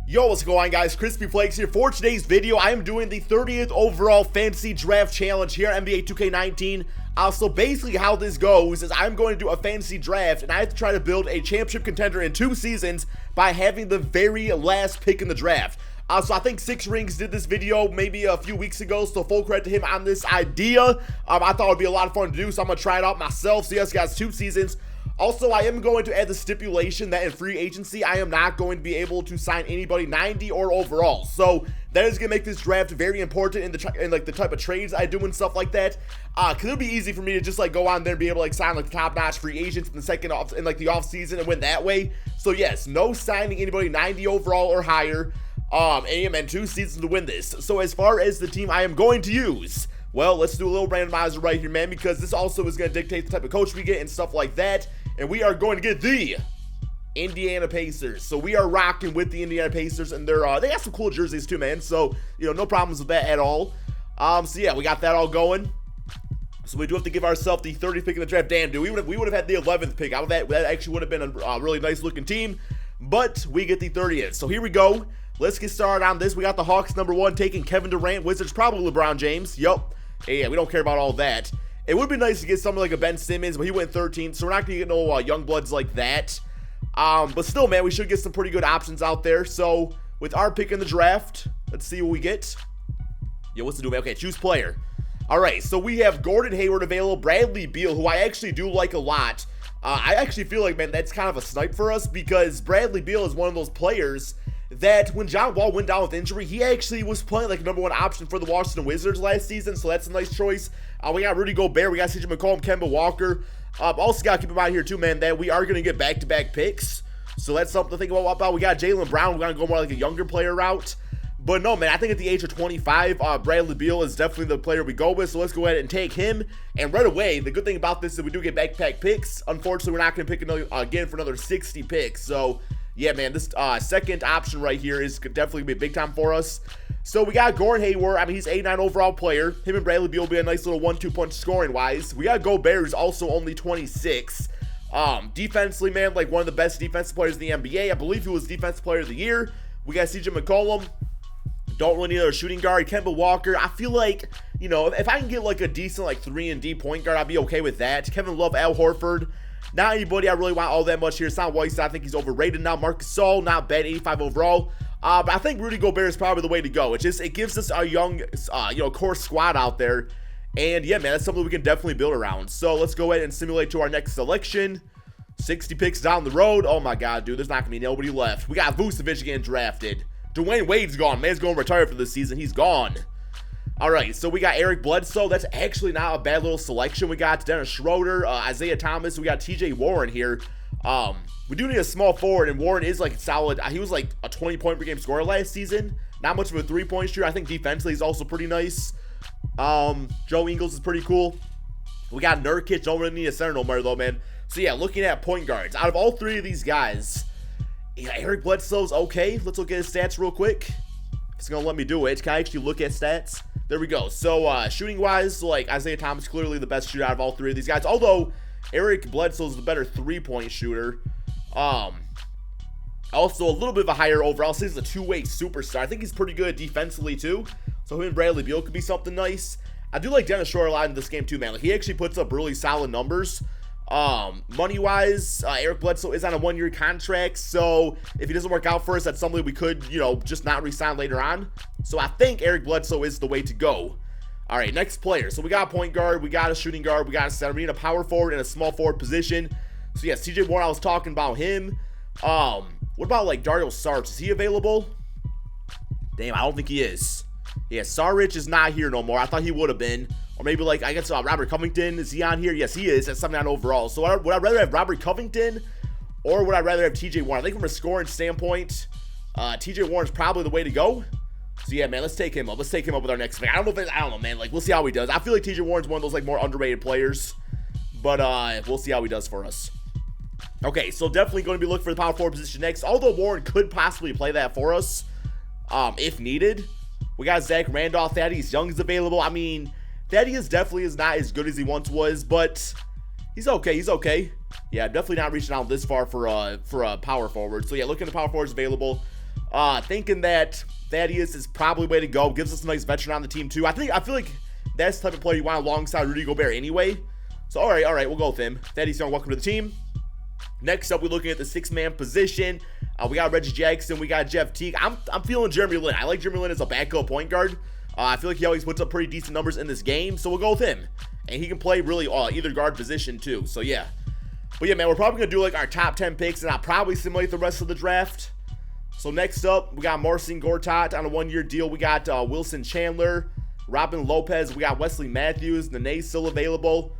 Yo, what's going on, guys? KrispyFlakes here. For today's video, I am doing the 30th overall fantasy draft challenge here at NBA 2K19. So basically how this goes is I'm going to do a fantasy draft, and I have to try to build a championship contender in 2 seasons by having the very last pick in the draft. So I think Six Rings did this video maybe a few weeks ago, so full credit to him on this idea. I thought it would be a lot of fun to do, so I'm going to try it out myself. So yes, guys, 2 seasons. Also, I am going to add the stipulation that in free agency, I am not going to be able to sign anybody 90 or overall. So that is going to make this draft very important in the type of trades I do and stuff like that. Cause it'll be easy for me to just like go on there and be able to like sign like the top-notch free agents in the off season and win that way. So yes, no signing anybody 90 overall or higher. And 2 seasons to win this. So as far as the team I am going to use, well, let's do a little randomizer right here, man, because this also is going to dictate the type of coach we get and stuff like that. And we are going to get the Indiana Pacers. So we are rocking with the Indiana Pacers, and they got some cool jerseys too, man. So, you know, no problems with that at all. So yeah, we got that all going. So we do have to give ourselves the 30th pick in the draft. Damn, dude, we would have had the 11th pick. That actually would have been a really nice looking team, but we get the 30th. So here we go. Let's get started on this. We got the Hawks #1 taking Kevin Durant. Wizards probably LeBron James. Yup. Yeah, we don't care about all that. It would be nice to get something like a Ben Simmons, but he went 13th, so we're not going to get no young bloods like that. But still, man, we should get some pretty good options out there. So with our pick in the draft, let's see what we get. Yo, what's the do? Okay, choose player. All right, so we have Gordon Hayward available, Bradley Beal, who I actually do like a lot. I actually feel like, man, that's kind of a snipe for us because Bradley Beal is one of those players that when John Wall went down with injury, he actually was playing like #1 option for the Washington Wizards last season, so that's a nice choice. We got Rudy Gobert, we got CJ McCollum, Kemba Walker. Also got to keep in mind here too, man, that we are going to get back-to-back picks, so that's something to think about. We got Jaylen Brown, we're going to go more like a younger player route. But no, man, I think at the age of 25, Bradley Beal is definitely the player we go with, so let's go ahead and take him. And right away, the good thing about this is we do get back-to-back picks. Unfortunately, we're not going to pick another, again for another 60 picks, so yeah, man, this second option right here is definitely going to be big time for us. So we got Gordon Hayward. I mean, he's 89 overall player. Him and Bradley Beal will be a nice little 1-2 punch scoring-wise. We got Gobert, who's also only 26. Defensively, man, like one of the best defensive players in the NBA. I believe he was Defensive Player of the Year. We got CJ McCollum. Don't really need a shooting guard. Kemba Walker. I feel like, you know, if I can get like a decent like 3-and-D point guard, I'd be okay with that. Kevin Love, Al Horford. Not anybody I really want all that much here. It's not Whiteside. I think he's overrated now. Marcus Gasol, not bad, 85 overall. But I think Rudy Gobert is probably the way to go. It gives us a young, core squad out there. And yeah, man, that's something we can definitely build around. So let's go ahead and simulate to our next selection. 60 picks down the road. Oh my God, dude, there's not gonna be nobody left. We got Vucevic getting drafted. Dwayne Wade's gone. Man's going to retire for this season. He's gone. All right, so we got Eric Bledsoe. That's actually not a bad little selection. We got Dennis Schroeder, Isaiah Thomas. We got TJ Warren here. We do need a small forward, and Warren is like solid. He was like a 20-point per game scorer last season. Not much of a 3-point shooter. I think defensively he's also pretty nice. Joe Ingles is pretty cool. We got Nurkic. Don't really need a center no more though, man. So yeah, looking at point guards, out of all 3 of these guys, yeah, Eric Bledsoe's okay. Let's look at his stats real quick. It's gonna let me do it. Can I actually look at stats? There we go. So shooting wise, like Isaiah Thomas, clearly the best shooter out of all 3 of these guys. Although Eric Bledsoe is the better 3-point shooter. Also a little bit of a higher overall. So he's a 2-way superstar. I think he's pretty good defensively too. So him and Bradley Beal could be something nice. I do like Dennis Schroeder a lot in this game too, man. Like he actually puts up really solid numbers. Money wise, Eric Bledsoe is on a 1-year contract, so if he doesn't work out for us, that's something we could, you know, just not re-sign later on. So I think Eric Bledsoe is the way to go. All right, next player. So we got a point guard, we got a shooting guard, we got a center, we need a power forward and a small forward position. So yeah, CJ Warren, I was talking about him. What about like Dario Saric? Is he available? Damn, I don't think he is. Yeah, Saric is not here no more. I thought he would have been. Or maybe like, I guess Robert Covington, is he on here? Yes, he is at 79 overall. So would I rather have Robert Covington or would I rather have TJ Warren? I think from a scoring standpoint, TJ Warren's probably the way to go. So yeah, man, let's take him up. Let's take him up with our next pick. I don't know, man. Like, we'll see how he does. I feel like TJ Warren's one of those like more underrated players. But we'll see how he does for us. Okay, so definitely going to be looking for the power forward position next. Although Warren could possibly play that for us if needed. We got Zach Randolph. Thaddeus Young's available. I mean, Thaddeus definitely is not as good as he once was, but he's okay. He's okay. Yeah, definitely not reaching out this far for a power forward. So yeah, looking at the power forwards available. Thinking that Thaddeus is probably the way to go. Gives us a nice veteran on the team too. I feel like that's the type of player you want alongside Rudy Gobert anyway. So all right, we'll go with him. Thaddeus Young, welcome to the team. Next up, we're looking at the 6-man position. We got Reggie Jackson, we got Jeff Teague. I'm feeling Jeremy Lin. I like Jeremy Lin as a backup point guard. I feel like he always puts up pretty decent numbers in this game, so we'll go with him. And he can play really either guard position too, so yeah. But yeah, man, we're probably going to do like our top 10 picks, and I'll probably simulate the rest of the draft. So next up, we got Marcin Gortat on a 1-year deal. We got Wilson Chandler, Robin Lopez. We got Wesley Matthews. Nene's still available.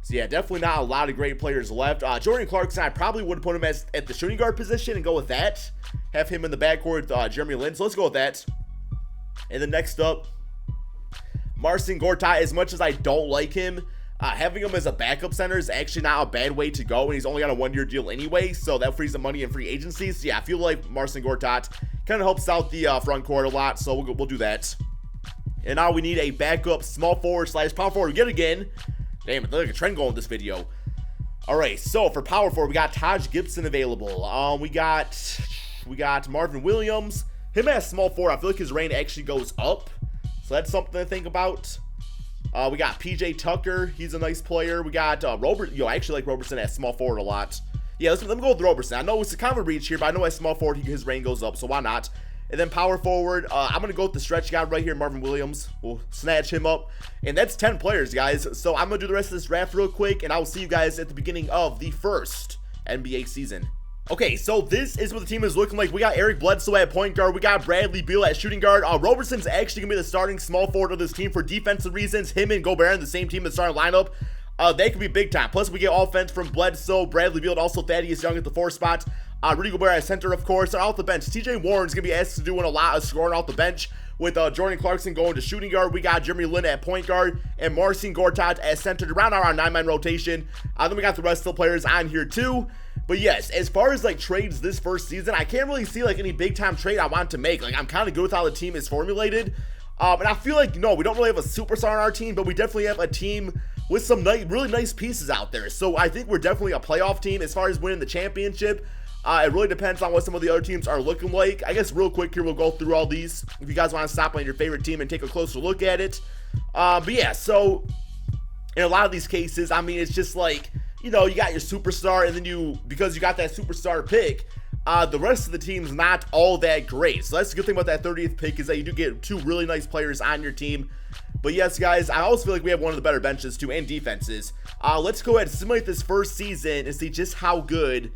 So yeah, definitely not a lot of great players left. Jordan Clarkson, I probably would have put him at the shooting guard position and go with that. Have him in the backcourt with Jeremy Lin. So let's go with that. And then next up, Marcin Gortat. As much as I don't like him, having him as a backup center is actually not a bad way to go, and he's only on a 1-year deal anyway, so that frees the money in free agency. So yeah, I feel like Marcin Gortat kind of helps out the front court a lot, so we'll do that. And now we need a backup small forward / power forward yet again. Damn it, there's like a trend going with this video. All right, so for power forward, we got Taj Gibson available. We got Marvin Williams. Him as small forward, I feel like his range actually goes up, so that's something to think about. We got PJ Tucker. He's a nice player. We got Robert. I actually like Robertson as small forward a lot. Yeah, let me go with Robertson. I know it's a kind of a reach here, but I know as small forward his range goes up, so why not? And then power forward, I'm going to go with the stretch guy right here, Marvin Williams. We'll snatch him up. And that's 10 players, guys. So I'm going to do the rest of this draft real quick, and I will see you guys at the beginning of the first NBA season. Okay, so this is what the team is looking like. We got Eric Bledsoe at point guard. We got Bradley Beal at shooting guard. Roberson's actually going to be the starting small forward of this team for defensive reasons. Him and Gobert in the same team in the starting lineup. They could be big time. Plus, we get offense from Bledsoe, Bradley Beal, and also Thaddeus Young at the 4 spot. Rudy Gobert at center, of course. And off the bench, TJ Warren's going to be asked to doing a lot of scoring off the bench. With Jordan Clarkson going to shooting guard, we got Jeremy Lin at point guard, and Marcin Gortat at center to round out our 9-man rotation. Then we got the rest of the players on here too. But yes, as far as like trades this first season, I can't really see like any big time trade I want to make. Like I'm kind of good with how the team is formulated. And I feel like, no, we don't really have a superstar on our team, but we definitely have a team with some really nice pieces out there. So I think we're definitely a playoff team as far as winning the championship. It really depends on what some of the other teams are looking like. I guess real quick here, we'll go through all these if you guys want to stop on your favorite team and take a closer look at it. But yeah, so in a lot of these cases, I mean, it's just like, you know, you got your superstar, and then because you got that superstar pick, the rest of the team's not all that great. So that's the good thing about that 30th pick is that you do get 2 really nice players on your team. But yes, guys, I also feel like we have one of the better benches too, and defenses. Let's go ahead and simulate this first season and see just how good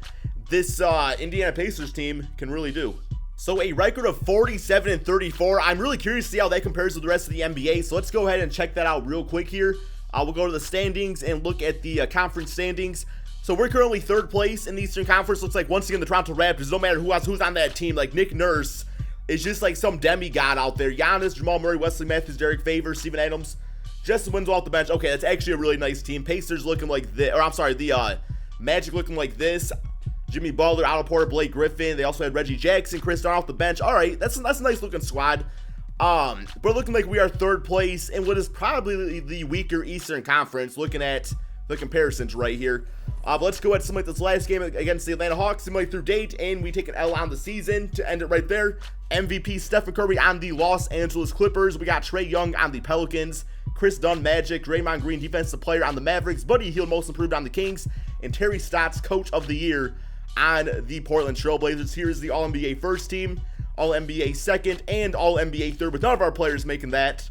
this Indiana Pacers team can really do. So a record of 47-34. I'm really curious to see how that compares to the rest of the NBA. So let's go ahead and check that out real quick here. We'll go to the standings and look at the conference standings. So we're currently 3rd place in the Eastern Conference. Looks like once again the Toronto Raptors, no matter who's on that team, like Nick Nurse is just like some demigod out there. Giannis, Jamal Murray, Wesley Matthews, Derek Favors, Steven Adams, Justin Winslow off the bench. Okay, that's actually a really nice team. Pacers looking like this, or I'm sorry, the Magic looking like this. Jimmy Butler, Otto Porter, Blake Griffin. They also had Reggie Jackson, Chris Dunn off the bench. All right, that's a nice looking squad. But looking like we are 3rd place in what is probably the weaker Eastern Conference, looking at the comparisons right here. But let's go ahead and simulate this last game against the Atlanta Hawks, simulate through date, and we take an L on the season to end it right there. MVP Stephen Curry on the Los Angeles Clippers. We got Trae Young on the Pelicans, Chris Dunn, Magic, Draymond Green, Defensive Player on the Mavericks, Buddy Hield, Most Improved on the Kings, and Terry Stotts, Coach of the Year on the Portland Trailblazers. Here's the All-NBA first team, All-NBA second, and All-NBA third, with none of our players making that.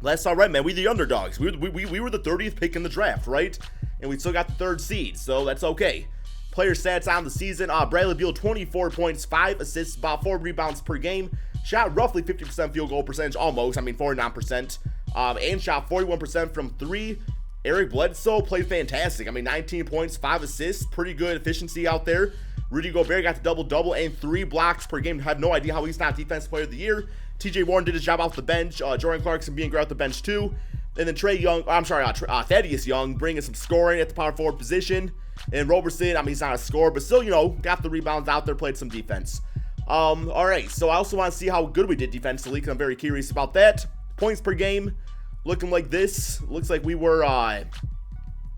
That's all right, man. We the underdogs. We were the 30th pick in the draft, right? And we still got the 3rd seed, so that's okay. Player stats on the season, Bradley Beal, 24 points, 5 assists, about 4 rebounds per game. Shot roughly 50% field goal percentage, almost. I mean, 49%. And shot 41% from 3. Eric Bledsoe played fantastic. I mean, 19 points, 5 assists. Pretty good efficiency out there. Rudy Gobert got the double-double and 3 blocks per game. I have no idea how he's not Defensive Player of the Year. TJ Warren did his job off the bench. Jordan Clarkson being great off the bench, too. And then Thaddeus Young bringing some scoring at the power forward position. And Robertson, I mean, he's not a scorer, but still, you know, got the rebounds out there, played some defense. All right, so I also want to see how good we did defensively, because I'm very curious about that. Points per game, looking like this. Looks like we were, all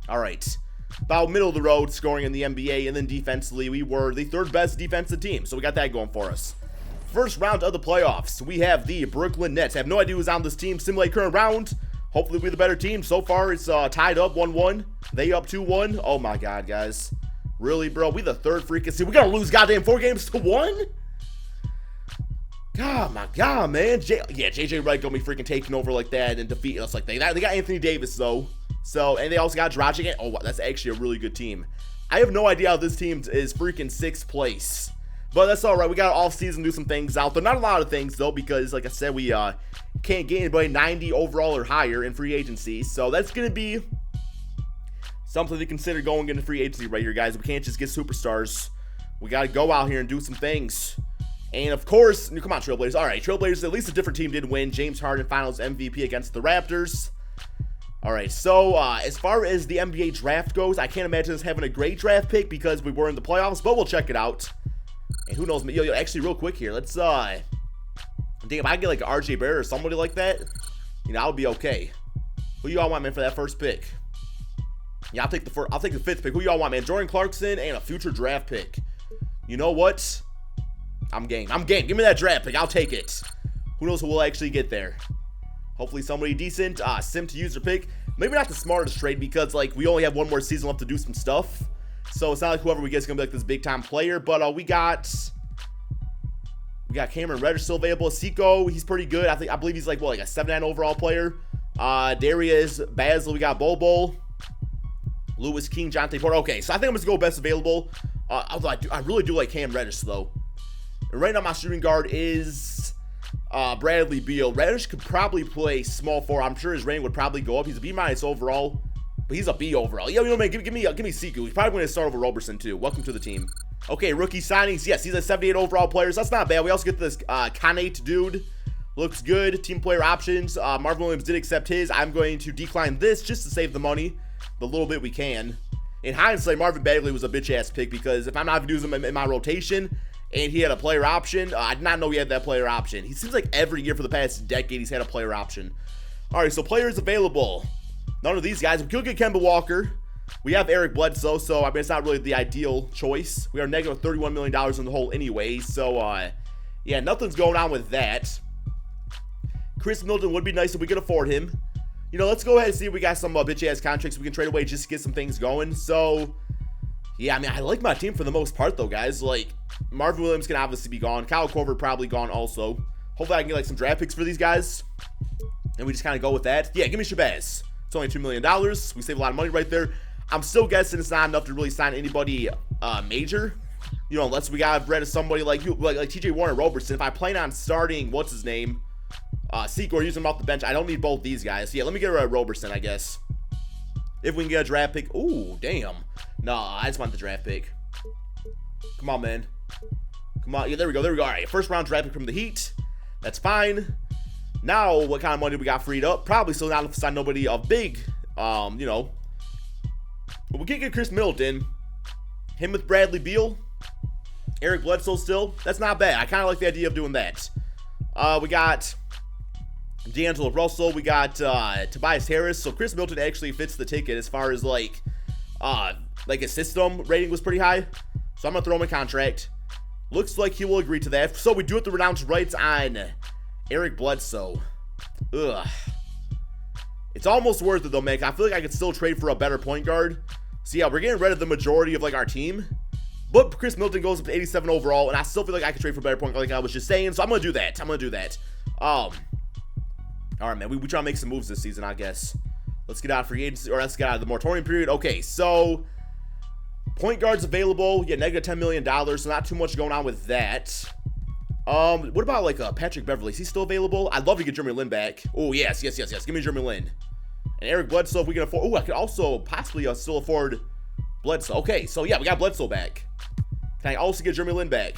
right, about middle of the road scoring in the NBA, and then defensively, we were the 3rd best defensive team, so we got that going for us. First round of the playoffs, we have the Brooklyn Nets. I have no idea who's on this team. Simulate current round. Hopefully we're the better team. So far, it's tied up 1-1. They up 2-1. Oh my god, guys. Really, bro? We the third freaking seed. We gotta lose goddamn 4 games to 1? God, my god, man. JJ Redick gonna be freaking taking over like that and defeating us like that. They got Anthony Davis, though. So, and they also got Dragic. Oh, wow, that's actually a really good team. I have no idea how this team is freaking 6th place. But that's all right. We got an off-season, do some things out there. Not a lot of things, though, because, like I said, we can't get anybody 90 overall or higher in free agency. So that's going to be something to consider going into free agency right here, guys. We can't just get superstars. We got to go out here and do some things. And, of course, come on, Trailblazers. All right, Trailblazers, at least a different team did win. James Harden Finals MVP against the Raptors. All right, so as far as the NBA draft goes, I can't imagine us having a great draft pick because we were in the playoffs, but we'll check it out. And who knows, yo, actually, real quick here, let's, damn, if I get, like, an RJ Barrett or somebody like that, you know, I would be okay. Who y'all want, man, for that first pick? Yeah, I'll take the 5th pick. Who y'all want, man? Jordan Clarkson and a future draft pick. You know what? I'm game. Give me that draft pick. I'll take it. Who knows who will actually get there? Hopefully somebody decent. Sim to use their pick. Maybe not the smartest trade because, like, we only have 1 more season left to do some stuff. So it's not like whoever we get is going to be like this big-time player. But we got Cameron Reddish still available. Seiko, he's pretty good. I believe he's like, what, like a 79 overall player. Darius Basil, we got Bobo. Lewis King, Jonte Porter. Okay, so I think I'm just going to go best available. Although I really do like Cam Reddish, though. And right now my shooting guard is Bradley Beal. Reddish could probably play small forward. I'm sure his rating would probably go up. He's a B- overall. But he's a B overall. Yo, man, give me Sekou. He's probably going to start over Roberson, too. Welcome to the team. Okay, rookie signings. Yes, he's a 78 overall player. So that's not bad. We also get this Kanate dude. Looks good. Team player options. Marvin Williams did accept his. I'm going to decline this just to save the money. The little bit we can. In hindsight, Marvin Bagley was a bitch-ass pick because if I'm not using him in my rotation and he had a player option, I did not know he had that player option. He seems like every year for the past decade he's had a player option. All right, so players available. None of these guys. We could get Kemba Walker. We have Eric Bledsoe, so I mean, it's not really the ideal choice. We are negative $31 million in the hole anyway, so yeah, nothing's going on with that. Chris Middleton would be nice if we could afford him. You know, let's go ahead and see if we got some bitch-ass contracts we can trade away just to get some things going. So, yeah, I mean, I like my team for the most part, though, guys. Like, Marvin Williams can obviously be gone. Kyle Korver probably gone also. Hopefully I can get, like, some draft picks for these guys. And we just kind of go with that. Yeah, give me Shabazz. It's only $2 million. We save a lot of money right there. I'm still guessing it's not enough to really sign anybody major. You know, unless we got rid of somebody like you, like TJ Warren Robertson. If I plan on starting, what's his name? Seek or use him off the bench. I don't need both these guys. Yeah, let me get rid of Robertson, I guess. If we can get a draft pick. Ooh, damn. Nah, I just want the draft pick. Come on, man. Come on. Yeah, there we go. All right, first round draft pick from the Heat. That's fine. Now, what kind of money we got freed up? Probably still not to sign nobody of big, you know. But we can get Chris Middleton. Him with Bradley Beal. Eric Bledsoe still. That's not bad. I kind of like the idea of doing that. We got D'Angelo Russell. We got Tobias Harris. So Chris Middleton actually fits the ticket as far as like his system rating was pretty high. So I'm going to throw him a contract. Looks like he will agree to that. So we do have to renounce rights on Eric Bledsoe. Ugh. It's almost worth it though, man. I feel like I could still trade for a better point guard. So yeah, we're getting rid of the majority of like our team. But Chris Middleton goes up to 87 overall, and I still feel like I could trade for a better point guard like I was just saying. So I'm going to do that. All right, man. We try to make some moves this season, I guess. Let's get out of free agency, or let's get out of the moratorium period. Okay, so point guards available. Yeah, negative $10 million, so not too much going on with that. What about like Patrick Beverley? Is he still available? I'd love to get Jeremy Lin back. Oh, yes. Give me Jeremy Lin. And Eric Bledsoe, if we can afford. Oh, I could also possibly still afford Bledsoe. Okay, so yeah, we got Bledsoe back. Can I also get Jeremy Lin back?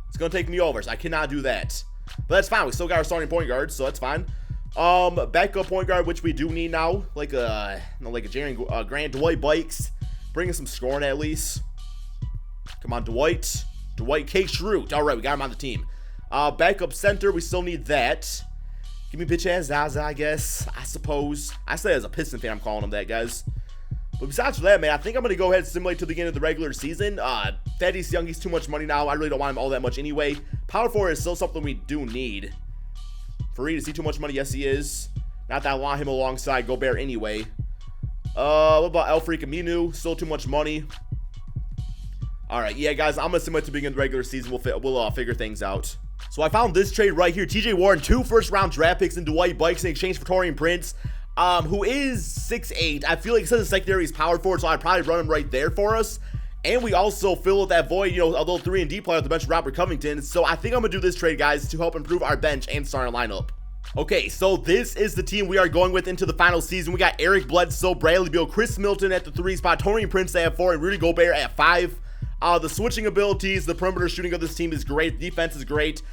It's going to take me over, so I cannot do that. But that's fine. We still got our starting point guard, so that's fine. Backup point guard, which we do need now. Like a Jaren Grant, Dwight Bikes. Bring us some scoring at least. Come on, Dwight K. Schrute. All right, we got him on the team. Backup center, we still need that. Give me bitch ass Zaza, I guess. I suppose. I say as a Piston fan, I'm calling him that, guys. But besides that, man, I think I'm going to go ahead and simulate to the end of the regular season. Thaddeus Young, he's too much money now. I really don't want him all that much anyway. Power forward is still something we do need. Fareed, is he too much money? Yes, he is. Not that I want him alongside Gobert anyway. What about Elfreak Aminu? Still too much money. All right, yeah, guys, I'm going to simulate to begin the regular season. We'll figure things out. So I found this trade right here. TJ Warren, 2 first-round draft picks and Dwight Bikes in exchange for Taurean Prince, who is 6'8". I feel like since the secondary is power forward, so I'd probably run him right there for us. And we also fill that void, you know, a little 3-and-D player at the bench, Robert Covington. So I think I'm going to do this trade, guys, to help improve our bench and starting lineup. Okay, so this is the team we are going with into the final season. We got Eric Bledsoe, Bradley Beal, Chris Milton at the 3 spot, Taurean Prince at 4, and Rudy Gobert at 5. The switching abilities, the perimeter shooting of this team is great. The defense is great.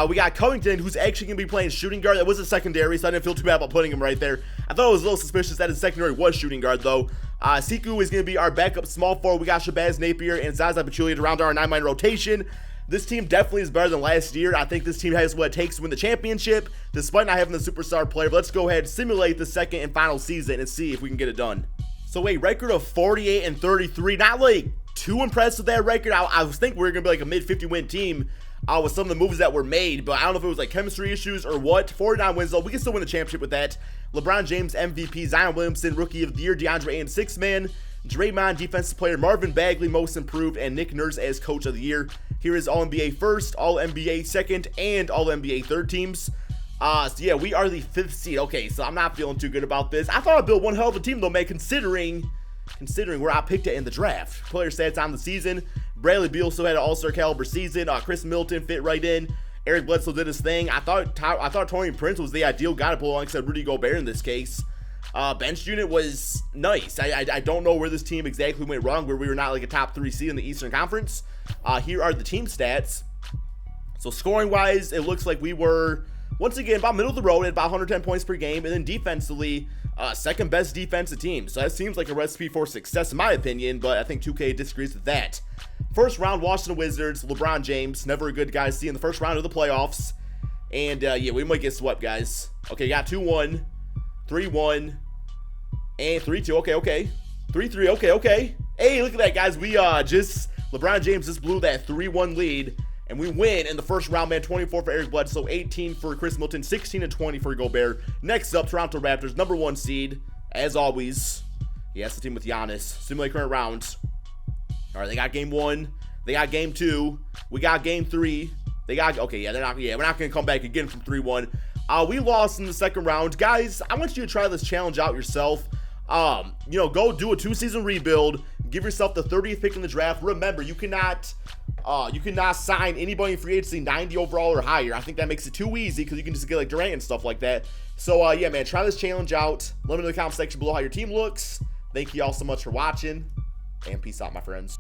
We got Covington, who's actually going to be playing shooting guard. That was a secondary, so I didn't feel too bad about putting him right there. I thought it was a little suspicious that his secondary was shooting guard, though. Siku is going to be our backup small forward. We got Shabazz Napier and Zaza Pachulia to round our 9-man rotation. This team definitely is better than last year. I think this team has what it takes to win the championship, despite not having the superstar player. But let's go ahead and simulate the second and final season and see if we can get it done. So a record of 48-33, not like too impressed with that record. I was thinking we were going to be like a mid-50 win team with some of the moves that were made, but I don't know if it was like chemistry issues or what. 49 wins though, we can still win the championship with that. LeBron James MVP, Zion Williamson Rookie of the Year, DeAndre Ayton 6th man, Draymond Defensive Player, Marvin Bagley Most Improved, and Nick Nurse as Coach of the Year. Here is All-NBA first, All-NBA second, and All-NBA third teams. So yeah, we are the 5th seed. Okay, so I'm not feeling too good about this. I thought I built one hell of a team though, man, considering where I picked it in the draft. Player stats on the season. Bradley Beal still had an all-star caliber season. Chris Milton fit right in. Eric Bledsoe did his thing. I thought Taurean Prince was the ideal guy to pull alongside Rudy Gobert in this case. Bench unit was nice. I don't know where this team exactly went wrong, where we were not like a top 3 seed in the Eastern Conference. Here are the team stats. So scoring wise, it looks like we were once again about middle of the road at about 110 points per game, and then defensively, second best defensive team. So that seems like a recipe for success in my opinion, but I think 2K disagrees with that. First round, Washington Wizards, LeBron James, never a good guy to see in the first round of the playoffs. And yeah, we might get swept, guys. Okay, got 2-1, 3-1, and 3-2. Okay. 3-3. Okay. Hey, look at that, guys. We LeBron James just blew that 3-1 lead. And we win in the first round, man. 24 for Eric Bledsoe, 18 for Chris Milton, 16-20 for Gobert. Next up, Toronto Raptors, number 1 seed, as always. Yes, the team with Giannis. Simulate current rounds. All right, they got game 1. They got game 2. We got game 3. They got, okay, yeah, we're not going to come back again from 3-1. We lost in the second round. Guys, I want you to try this challenge out yourself. You know, go do a 2-season rebuild. Give yourself the 30th pick in the draft. Remember, you cannot sign anybody in free agency 90 overall or higher. I think that makes it too easy because you can just get like Durant and stuff like that. So yeah, man, try this challenge out. Let me know in the comment section below how your team looks. Thank you all so much for watching, and peace out, my friends.